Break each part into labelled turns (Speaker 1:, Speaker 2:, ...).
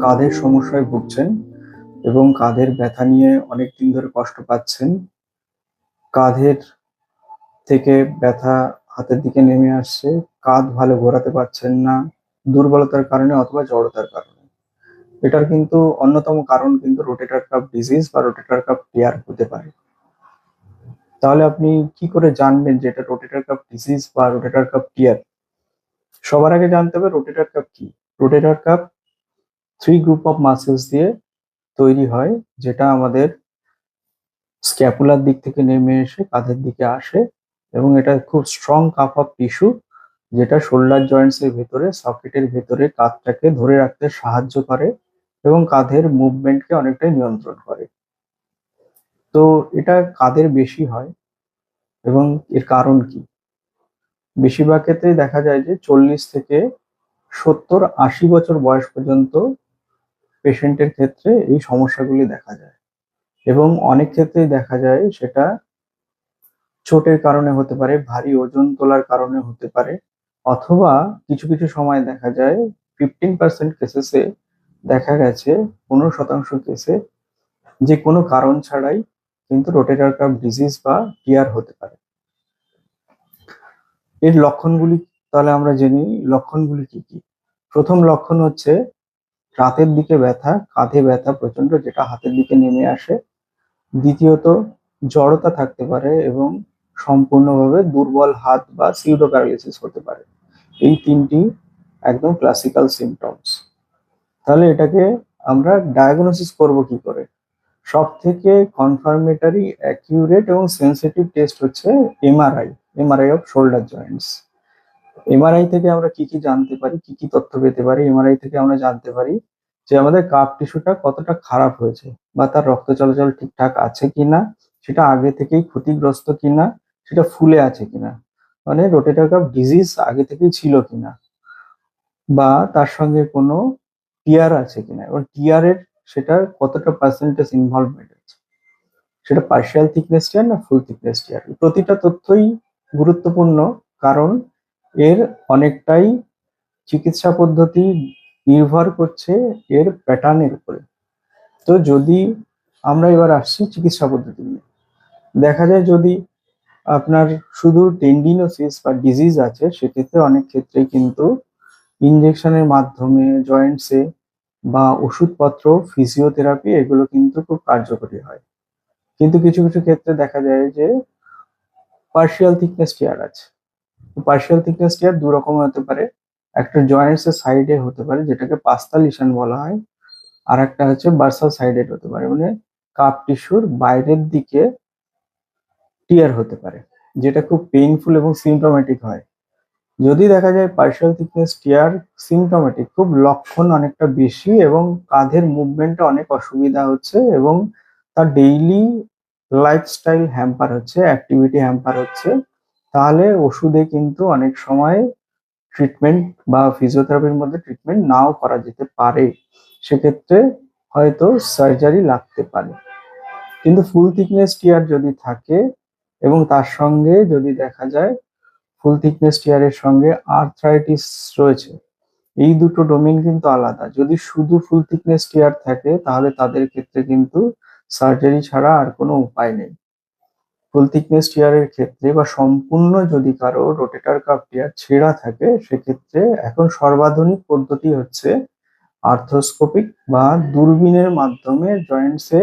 Speaker 1: কাঁধের সমস্যায় ভুগছেন এবং কাঁধের ব্যথা নিয়ে অনেক দিন ধরে কষ্ট পাচ্ছেন, কাঁধের থেকে ব্যথা হাতের দিকে নেমে আসছে, কাঁধ ভালো ঘোরাতে পারছেন না দুর্বলতার কারণে অথবা জড়তার কারণে। এটার কিন্তু অন্যতম কারণ কিন্তু রোটেটর কাফ ডিজিজ বা রোটেটর কাফ টিয়ার হতে পারে। তাহলে আপনি কি করে জানবেন যে এটা রোটেটর কাফ ডিজিজ বা রোটেটর কাফ টিয়ার? সবার আগে জানতে হবে রোটেটর কাফ কি। Rotator cuff 3 group of muscles দিয়ে তৈরি হয়, যেটা আমাদের স্ক্যাপুলার দিক থেকে নেমে এসে কাঁধের দিকে আসে, এবং এটা খুব স্ট্রং কাফ অফ টিস্যু, যেটা শোল্ডার জয়েন্টস এর ভেতরে সকেটের ভেতরে কাঁধটাকে ধরে রাখতে সাহায্য করে এবং কাঁধের মুভমেন্টকে অনেকটাই নিয়ন্ত্রণ করে। তো এটা কাদের বেশি হয় এবং এর কারণ কি? বেশিরভাগ ক্ষেত্রেই দেখা যায় যে 40 থেকে 70-80 বছর বয়স পর্যন্ত পেশেন্টের ক্ষেত্রে এই সমস্যাগুলি দেখা যায়, এবং অনেক ক্ষেত্রেই দেখা যায় সেটা চোটের কারণে হতে পারে, ভারী ওজন তোলার কারণে হতে পারে, অথবা কিছু কিছু সময় দেখা যায় 15% কেসেসে দেখা গেছে, 15% কেসে যে কোনো কারণ ছাড়াই কিন্তু রোটেটর কাফ ডিজিজ বা টিয়ার হতে পারে। এর লক্ষণগুলি তাহলে আমরা জেনে নিই, লক্ষণগুলি কি কি। প্রথম লক্ষণ হচ্ছে রাতের দিকে ব্যথা, কাঁধে ব্যথা প্রচন্ড, যেটা হাতের দিকে নেমে আসে। দ্বিতীয়ত, জড়তা থাকতে পারে এবং সম্পূর্ণভাবে দুর্বল হাত বা সিউডো প্যারালিসিস হতে পারে। এই তিনটি একদম ক্লাসিক্যাল সিমটমস। তাহলে এটাকে আমরা ডায়াগনোসিস করব কি করে? সব থেকে কনফার্মেটরি, অ্যাকিউরেট এবং সেন্সিটিভ টেস্ট হচ্ছে MRI, MRI off shoulder Joints. MRI থেকে আমরা কি কি জানতে পারি, কি কি তথ্য পেতে পারি? এমআরআই থেকে আমরা জানতে পারি যে আমাদের কাফ টিস্যুটা কতটা খারাপ হয়েছে, বা তার রক্ত চলাচল ঠিকঠাক আছে কিনা, সেটা আগে থেকেই ক্ষতিগ্রস্ত কিনা, সেটা ফুলে আছে কিনা, মানে রোটেটর কাফ ডিজিজ আগে থেকেই ছিল কিনা, বা তার সঙ্গে কোনো টিয়ার আছে কিনা, এবং টিয়ারের সেটার কতটা পার্সেন্টেজ ইনভলভমেন্ট আছে, সেটা পার্শিয়াল থিকনেস টিয়ার না ফুল থিকনেস টিয়ার। প্রতিটা তথ্যই গুরুত্বপূর্ণ, কারণ এর অনেকটাই চিকিৎসা পদ্ধতি নির্ভর করছে এর প্যাটার্নের উপরে। তো যদি আমরা এবার আসছি চিকিৎসা পদ্ধতি নিয়ে, দেখা যায় যদি আপনার শুধু টেন্ডিনোসিস বা ডিজিজ আছে, সেক্ষেত্রে অনেক ক্ষেত্রেই কিন্তু ইনজেকশনের মাধ্যমে জয়েন্টসে বা ওষুধপত্র, ফিজিওথেরাপি, এগুলো কিন্তু খুব কার্যকরী হয়। কিন্তু কিছু কিছু ক্ষেত্রে দেখা যায় যে পার্শিয়াল থিকনেস টিয়ার আছে। পার্শিয়াল থিকনেস টিয়ার দু রকম হতে পারে। একটা জয়েন্টস এর সাইডে হতে পারে, যেটাকে পাস্তা লিশন বলা হয়, আর একটা হচ্ছে বার্সাল সাইডেড হতে পারে, মানে কাপ টিস্যুর বাইরের দিকে টিয়ার হতে পারে, যেটা খুব পেইনফুল এবং সিমটোমেটিক হয়। যদি দেখা যায় পার্শিয়াল থিকনেস টিয়ার সিমটোমেটিক, খুব লক্ষণ অনেকটা বেশি এবং কাঁধের মুভমেন্টে অনেক অসুবিধা হচ্ছে, এবং তার ডেইলি লাইফস্টাইল হ্যাম্পার হচ্ছে, অ্যাক্টিভিটি হ্যাম্পার হচ্ছে, তাহলে ওষুধে কিন্তু অনেক সময় ট্রিটমেন্ট বা ফিজিওথেরাপির মধ্যে ট্রিটমেন্ট নাও করা যেতে পারে। সেক্ষেত্রে হয়তো সার্জারি লাগতে পারে। কিন্তু ফুল থিকনেস টিয়ার যদি থাকে এবং তার সঙ্গে যদি দেখা যায় ফুল থিকনেস টিয়ারের সঙ্গে আর্থ্রাইটিস রয়েছে, এই দুটো ডোমেইন কিন্তু আলাদা। যদি শুধু ফুল থিকনেস টিয়ার থাকে, তাহলে তাদের ক্ষেত্রে কিন্তু সার্জারি ছাড়া আর কোনো উপায় নেই। ফুল থিকনেস টিয়ারের ক্ষেত্রে বা সম্পূর্ণ যদি কারো রোটেটর কাফ টিয়ার ছেঁড়া থাকে, সেক্ষেত্রে এখন সর্বাধুনিক পদ্ধতি হচ্ছে আর্থ্রোস্কোপিক বা দূরবীনের মাধ্যমে জয়েন্টসে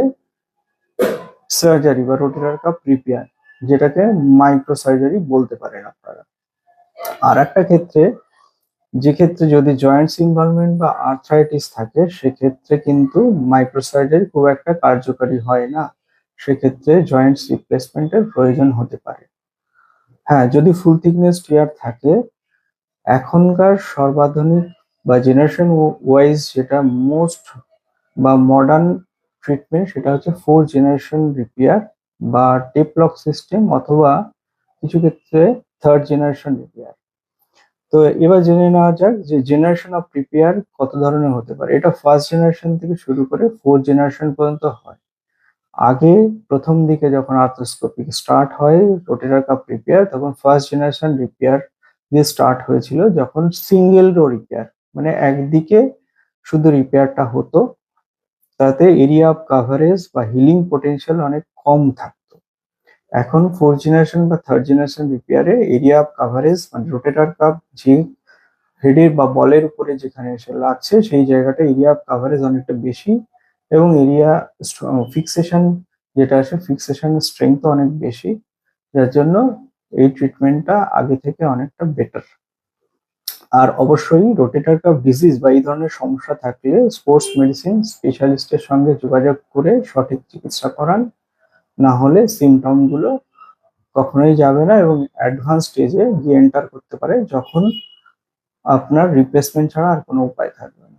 Speaker 1: সার্জারি বা রোটেটর কাফ রিপেয়ার, যেটাকে মাইক্রো সার্জারি বলতে পারেন আপনারা। আর একটা ক্ষেত্রে, যে ক্ষেত্রে যদি জয়েন্টস ইনভলভমেন্ট বা আর্থ্রাইটিস থাকে, সেক্ষেত্রে কিন্তু মাইক্রো সার্জারি খুব একটা কার্যকরী হয় না, সেক্ষেত্রে জয়েন্টস রিপ্লেসমেন্টের প্রয়োজন হতে পারে। হ্যাঁ, যদি ফুল থিকনেস টিয়ার থাকে, এখনকার সর্বাধুনিক বা জেনারেশন ওয়াইজ যেটা মোস্ট বা মডার্ন ট্রিটমেন্ট, সেটা হচ্ছে 4 জেনারেশন রিপেয়ার বা টেপলক সিস্টেম, অথবা কিছু ক্ষেত্রে 3rd জেনারেশন রিপেয়ার। তো এবার জেনে নেওয়া যাক যে জেনারেশন অফ রিপেয়ার কত ধরনের হতে পারে। এটা ফার্স্ট জেনারেশন থেকে শুরু করে 4th জেনারেশন পর্যন্ত হয়। আগে প্রথম দিকে যখন আর্থ্রোস্কোপিক স্টার্ট হয় রোটেটর কাফ রিপেয়ার, তখন ফার্স্ট জেনারেশন রিপেয়ার দিয়ে স্টার্ট হয়েছিল, যখন সিঙ্গেল রো রিপেয়ার, মানে একদিকে শুধু রিপেয়ারটা হতো, তাতে এরিয়া অফ কাভারেজ বা হিলিং পোটেনশিয়াল অনেক কম থাকতো। এখন ফোর্থ জেনারেশন বা থার্ড জেনারেশন রিপেয়ারে এরিয়া অফ কাভারেজ মানে রোটেটর কাপ যে হেডের বা বলের উপরে যেখানে এসে লাগছে সেই জায়গাটা এরিয়া অফ কাভারেজ অনেকটা বেশি, এবং এরিয়া ফিক্সেশন যেটা আছে ফিক্সেশন স্ট্রেংথ অনেক বেশি, যার জন্য এই ট্রিটমেন্টটা আগে থেকে অনেকটা বেটার। আর অবশ্যই রোটেটর কাফ ডিজিজ বা এই ধরনের সমস্যা থাকলে স্পোর্টস মেডিসিন স্পেশালিস্টের সঙ্গে যোগাযোগ করে সঠিক চিকিৎসা করান, না হলে সিমটম গুলো কখনোই যাবে না এবং অ্যাডভান্স স্টেজে গিয়ে এন্টার করতে পারে, যখন আপনার রিপ্লেসমেন্ট ছাড়া আর কোনো উপায় থাকবে না।